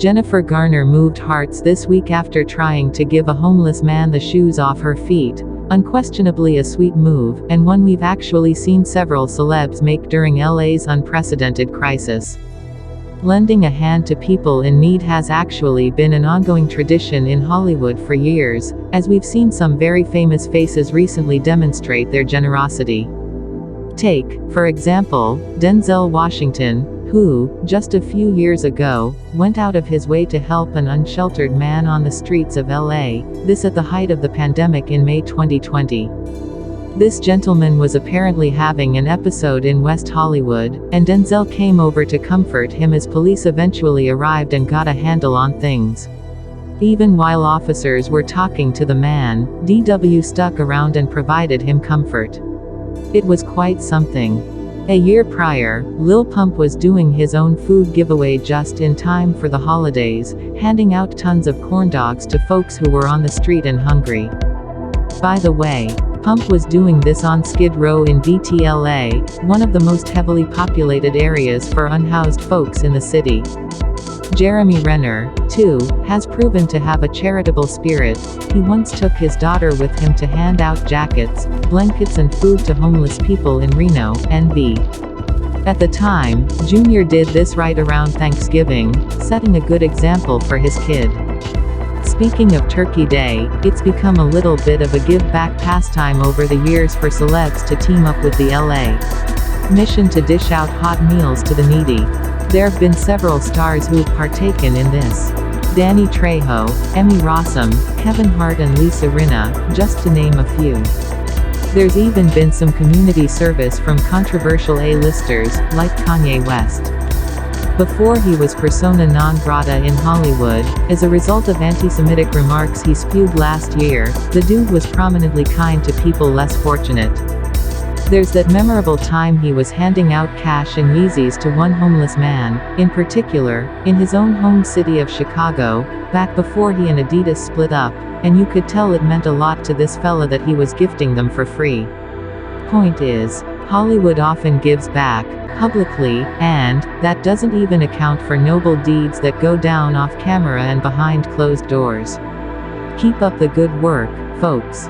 Jennifer Garner moved hearts this week after trying to give a homeless man the shoes off her feet. Unquestionably a sweet move, and one we've actually seen several celebs make during LA's unprecedented crisis. Lending a hand to people in need has actually been an ongoing tradition in Hollywood for years, as we've seen some very famous faces recently demonstrate their generosity. Take, for example, Denzel Washington, who, just a few years ago, went out of his way to help an unsheltered man on the streets of LA, this at the height of the pandemic in May 2020. This gentleman was apparently having an episode in West Hollywood, and Denzel came over to comfort him as police eventually arrived and got a handle on things. Even while officers were talking to the man, DW stuck around and provided him comfort. It was quite something. A year prior, Lil Pump was doing his own food giveaway just in time for the holidays, handing out tons of corn dogs to folks who were on the street and hungry. By the way, Pump was doing this on Skid Row in DTLA, one of the most heavily populated areas for unhoused folks in the city. Jeremy Renner, too, has proven to have a charitable spirit. He once took his daughter with him to hand out jackets, blankets and food to homeless people in Reno, NV. At the time, Junior did this right around Thanksgiving, setting a good example for his kid. Speaking of Turkey Day, it's become a little bit of a give-back pastime over the years for celebs to team up with the LA mission to dish out hot meals to the needy. There have been several stars who've partaken in this. Danny Trejo, Emmy Rossum, Kevin Hart and Lisa Rinna, just to name a few. There's even been some community service from controversial A-listers, like Kanye West. Before he was persona non grata in Hollywood, as a result of anti-Semitic remarks he spewed last year, the dude was prominently kind to people less fortunate. There's that memorable time he was handing out cash and Yeezys to one homeless man, in particular, in his own home city of Chicago, back before he and Adidas split up, and you could tell it meant a lot to this fella that he was gifting them for free. Point is, Hollywood often gives back, publicly, and that doesn't even account for noble deeds that go down off camera and behind closed doors. Keep up the good work, folks.